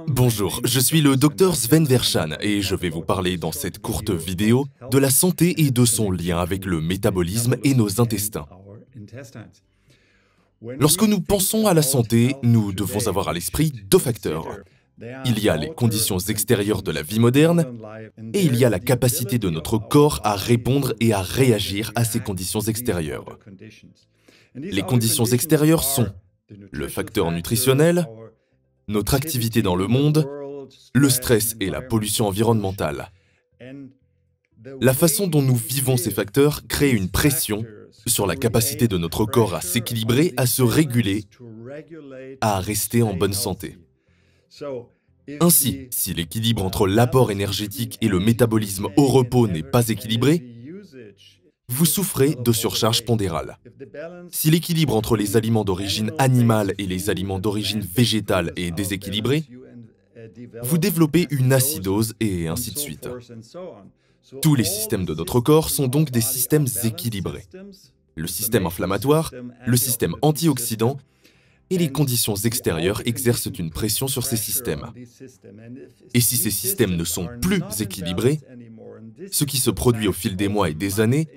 Bonjour, je suis le docteur Sven Verschan et je vais vous parler dans cette courte vidéo de la santé et de son lien avec le métabolisme et nos intestins. Lorsque nous pensons à la santé, nous devons avoir à l'esprit deux facteurs. Il y a les conditions extérieures de la vie moderne et il y a la capacité de notre corps à répondre et à réagir à ces conditions extérieures. Les conditions extérieures sont le facteur nutritionnel, notre activité dans le monde, le stress et la pollution environnementale. La façon dont nous vivons ces facteurs crée une pression sur la capacité de notre corps à s'équilibrer, à se réguler, à rester en bonne santé. Ainsi, si l'équilibre entre l'apport énergétique et le métabolisme au repos n'est pas équilibré, vous souffrez de surcharge pondérale. Si l'équilibre entre les aliments d'origine animale et les aliments d'origine végétale est déséquilibré, vous développez une acidose et ainsi de suite. Tous les systèmes de notre corps sont donc des systèmes équilibrés. Le système inflammatoire, le système antioxydant et les conditions extérieures exercent une pression sur ces systèmes. Et si ces systèmes ne sont plus équilibrés, ce qui se produit au fil des mois et des années,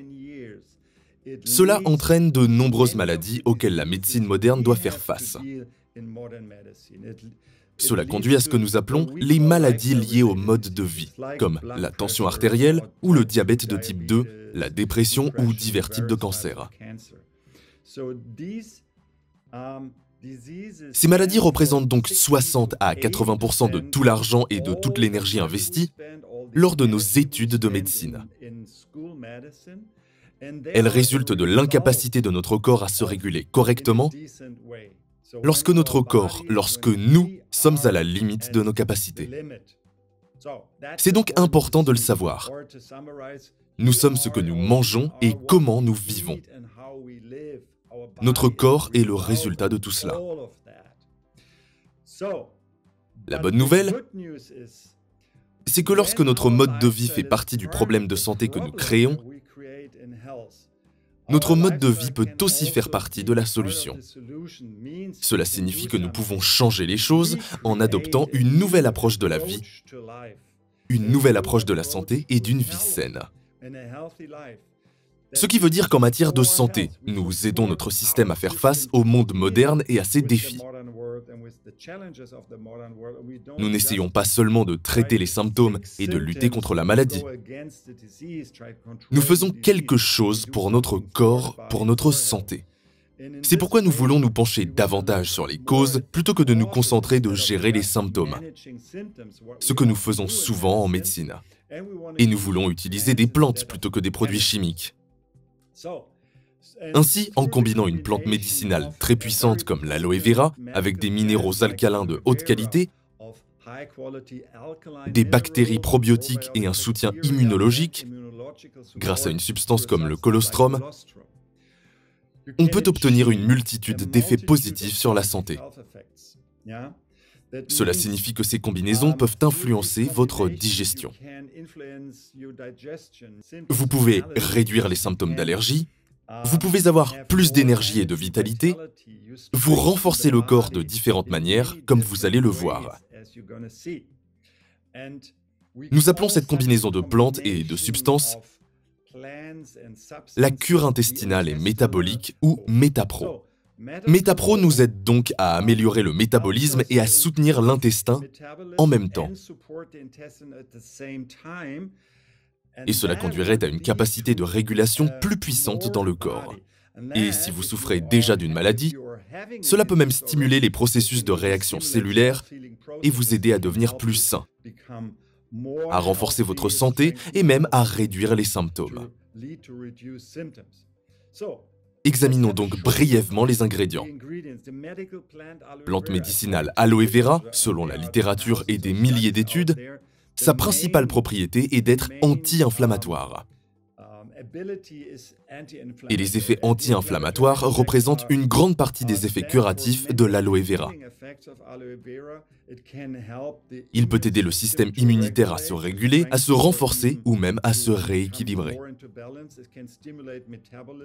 cela entraîne de nombreuses maladies auxquelles la médecine moderne doit faire face. Cela conduit à ce que nous appelons les maladies liées au mode de vie, comme la tension artérielle ou le diabète de type 2, la dépression ou divers types de cancers. Ces maladies représentent donc 60 à 80% de tout l'argent et de toute l'énergie investie lors de nos études de médecine. Elles résultent de l'incapacité de notre corps à se réguler correctement lorsque nous sommes à la limite de nos capacités. C'est donc important de le savoir. Nous sommes ce que nous mangeons et comment nous vivons. Notre corps est le résultat de tout cela. La bonne nouvelle, c'est que lorsque notre mode de vie fait partie du problème de santé que nous créons, notre mode de vie peut aussi faire partie de la solution. Cela signifie que nous pouvons changer les choses en adoptant une nouvelle approche de la vie, une nouvelle approche de la santé et d'une vie saine. Ce qui veut dire qu'en matière de santé, nous aidons notre système à faire face au monde moderne et à ses défis. Nous n'essayons pas seulement de traiter les symptômes et de lutter contre la maladie. Nous faisons quelque chose pour notre corps, pour notre santé. C'est pourquoi nous voulons nous pencher davantage sur les causes plutôt que de nous concentrer de gérer les symptômes, ce que nous faisons souvent en médecine. Et nous voulons utiliser des plantes plutôt que des produits chimiques. Ainsi, en combinant une plante médicinale très puissante comme l'aloe vera avec des minéraux alcalins de haute qualité, des bactéries probiotiques et un soutien immunologique, grâce à une substance comme le colostrum, on peut obtenir une multitude d'effets positifs sur la santé. Cela signifie que ces combinaisons peuvent influencer votre digestion. Vous pouvez réduire les symptômes d'allergie, vous pouvez avoir plus d'énergie et de vitalité, vous renforcez le corps de différentes manières, comme vous allez le voir. Nous appelons cette combinaison de plantes et de substances la cure intestinale et métabolique ou Métapro. Métapro nous aide donc à améliorer le métabolisme et à soutenir l'intestin en même temps. Et cela conduirait à une capacité de régulation plus puissante dans le corps. Et si vous souffrez déjà d'une maladie, cela peut même stimuler les processus de réaction cellulaire et vous aider à devenir plus sain, à renforcer votre santé et même à réduire les symptômes. Examinons donc brièvement les ingrédients. Plante médicinale aloe vera, selon la littérature et des milliers d'études, sa principale propriété est d'être anti-inflammatoire. Et les effets anti-inflammatoires représentent une grande partie des effets curatifs de l'aloe vera. Il peut aider le système immunitaire à se réguler, à se renforcer ou même à se rééquilibrer.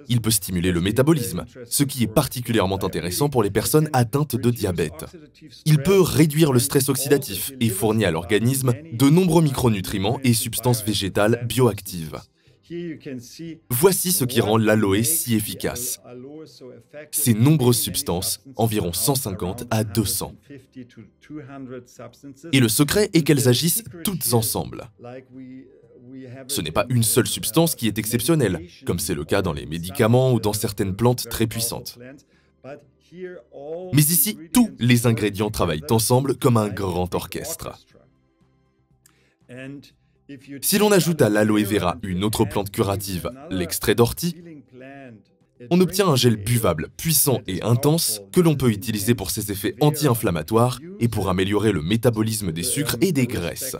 Il peut stimuler le métabolisme, ce qui est particulièrement intéressant pour les personnes atteintes de diabète. Il peut réduire le stress oxydatif et fournit à l'organisme de nombreux micronutriments et substances végétales bioactives. Voici ce qui rend l'aloe si efficace. Ces nombreuses substances, environ 150 à 200. Et le secret est qu'elles agissent toutes ensemble. Ce n'est pas une seule substance qui est exceptionnelle, comme c'est le cas dans les médicaments ou dans certaines plantes très puissantes. Mais ici, tous les ingrédients travaillent ensemble comme un grand orchestre. Si l'on ajoute à l'aloe vera une autre plante curative, l'extrait d'ortie, on obtient un gel buvable, puissant et intense que l'on peut utiliser pour ses effets anti-inflammatoires et pour améliorer le métabolisme des sucres et des graisses.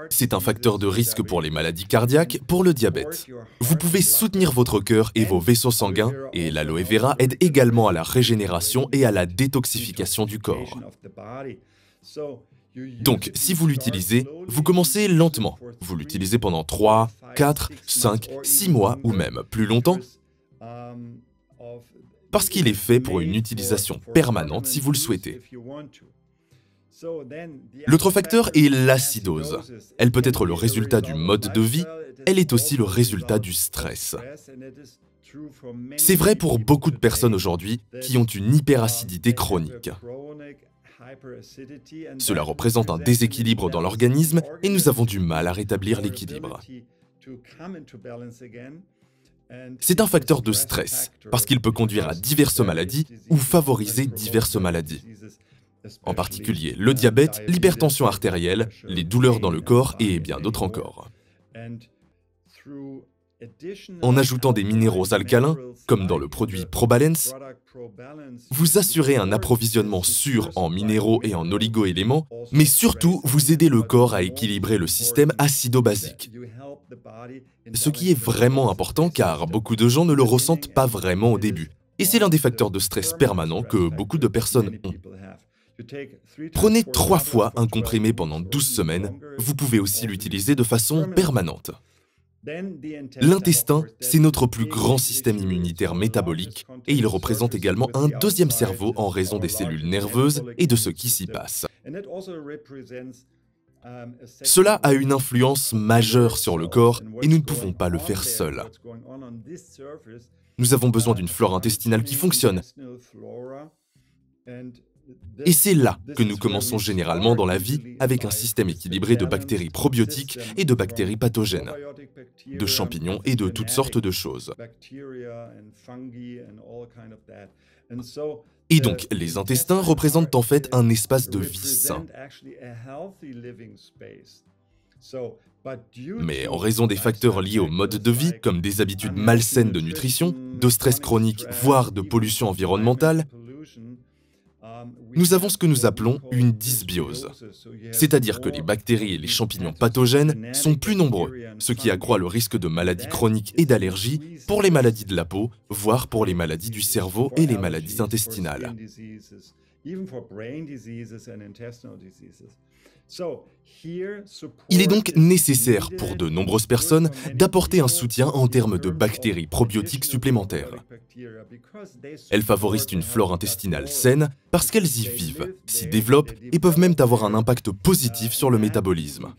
C'est un facteur de risque pour les maladies cardiaques, pour le diabète. Vous pouvez soutenir votre cœur et vos vaisseaux sanguins, et l'aloe vera aide également à la régénération et à la détoxification du corps. Donc, si vous l'utilisez, vous commencez lentement. Vous l'utilisez pendant 3, 4, 5, 6 mois ou même plus longtemps, parce qu'il est fait pour une utilisation permanente si vous le souhaitez. L'autre facteur est l'acidose. Elle peut être le résultat du mode de vie, elle est aussi le résultat du stress. C'est vrai pour beaucoup de personnes aujourd'hui qui ont une hyperacidité chronique. Cela représente un déséquilibre dans l'organisme et nous avons du mal à rétablir l'équilibre. C'est un facteur de stress, parce qu'il peut conduire à diverses maladies ou favoriser diverses maladies. En particulier le diabète, l'hypertension artérielle, les douleurs dans le corps et bien d'autres encore. En ajoutant des minéraux alcalins, comme dans le produit ProBalance, vous assurez un approvisionnement sûr en minéraux et en oligo-éléments, mais surtout vous aidez le corps à équilibrer le système acido-basique. Ce qui est vraiment important car beaucoup de gens ne le ressentent pas vraiment au début. Et c'est l'un des facteurs de stress permanent que beaucoup de personnes ont. Prenez 3 fois un comprimé pendant 12 semaines, vous pouvez aussi l'utiliser de façon permanente. L'intestin, c'est notre plus grand système immunitaire métabolique et il représente également un deuxième cerveau en raison des cellules nerveuses et de ce qui s'y passe. Cela a une influence majeure sur le corps et nous ne pouvons pas le faire seuls. Nous avons besoin d'une flore intestinale qui fonctionne. Et c'est là que nous commençons généralement dans la vie avec un système équilibré de bactéries probiotiques et de bactéries pathogènes, de champignons et de toutes sortes de choses. Et donc, les intestins représentent en fait un espace de vie sain. Mais en raison des facteurs liés au mode de vie, comme des habitudes malsaines de nutrition, de stress chronique, voire de pollution environnementale, nous avons ce que nous appelons une dysbiose. C'est-à-dire que les bactéries et les champignons pathogènes sont plus nombreux, ce qui accroît le risque de maladies chroniques et d'allergies pour les maladies de la peau, voire pour les maladies du cerveau et les maladies intestinales. Il est donc nécessaire pour de nombreuses personnes d'apporter un soutien en termes de bactéries probiotiques supplémentaires. Elles favorisent une flore intestinale saine parce qu'elles y vivent, s'y développent et peuvent même avoir un impact positif sur le métabolisme.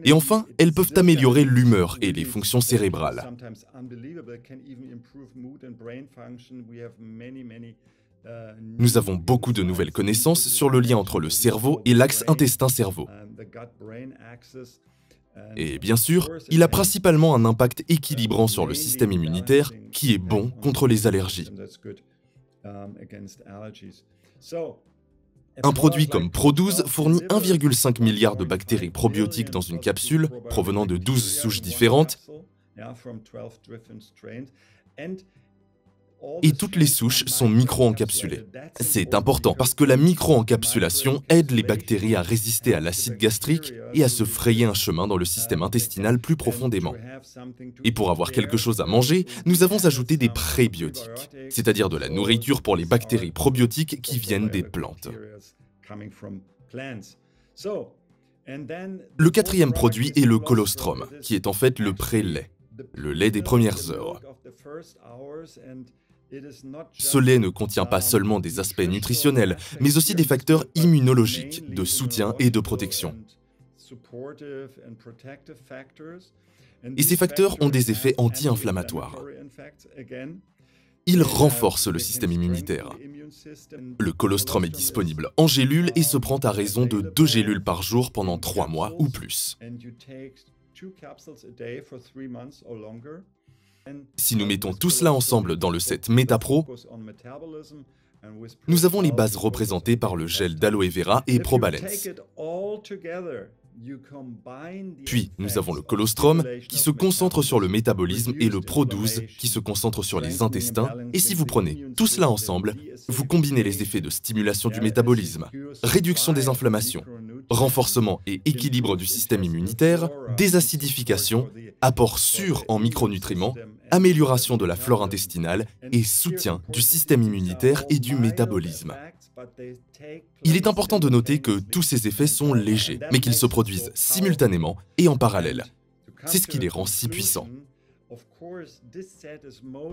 Et enfin, elles peuvent améliorer l'humeur et les fonctions cérébrales. Nous avons beaucoup de nouvelles connaissances sur le lien entre le cerveau et l'axe intestin-cerveau. Et bien sûr, il a principalement un impact équilibrant sur le système immunitaire qui est bon contre les allergies. Un produit comme Pro12 fournit 1,5 milliard de bactéries probiotiques dans une capsule provenant de 12 souches différentes. et toutes les souches sont micro-encapsulées. C'est important parce que la micro-encapsulation aide les bactéries à résister à l'acide gastrique et à se frayer un chemin dans le système intestinal plus profondément. Et pour avoir quelque chose à manger, nous avons ajouté des prébiotiques, c'est-à-dire de la nourriture pour les bactéries probiotiques qui viennent des plantes. Le quatrième produit est le colostrum, qui est en fait le pré-lait, le lait des premières heures. Ce lait ne contient pas seulement des aspects nutritionnels, mais aussi des facteurs immunologiques, de soutien et de protection. Et ces facteurs ont des effets anti-inflammatoires. Ils renforcent le système immunitaire. Le colostrum est disponible en gélules et se prend à raison de 2 gélules par jour pendant 3 mois ou plus. Si nous mettons tout cela ensemble dans le set MetaPro, nous avons les bases représentées par le gel d'aloe vera et Probalance. Puis, nous avons le colostrum qui se concentre sur le métabolisme et le Pro12 qui se concentre sur les intestins. Et si vous prenez tout cela ensemble, vous combinez les effets de stimulation du métabolisme, réduction des inflammations, renforcement et équilibre du système immunitaire, désacidification, apport sûr en micronutriments, amélioration de la flore intestinale et soutien du système immunitaire et du métabolisme. Il est important de noter que tous ces effets sont légers, mais qu'ils se produisent simultanément et en parallèle. C'est ce qui les rend si puissants.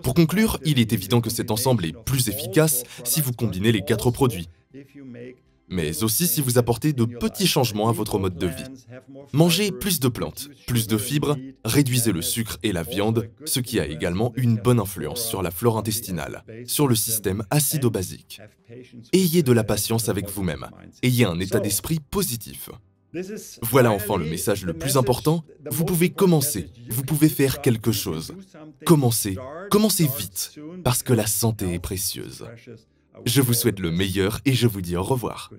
Pour conclure, il est évident que cet ensemble est plus efficace si vous combinez les 4 produits, mais aussi si vous apportez de petits changements à votre mode de vie. Mangez plus de plantes, plus de fibres, réduisez le sucre et la viande, ce qui a également une bonne influence sur la flore intestinale, sur le système acido-basique. Ayez de la patience avec vous-même, ayez un état d'esprit positif. Voilà enfin le message le plus important, vous pouvez commencer, vous pouvez faire quelque chose. Commencez vite, parce que la santé est précieuse. Je vous souhaite le meilleur et je vous dis au revoir.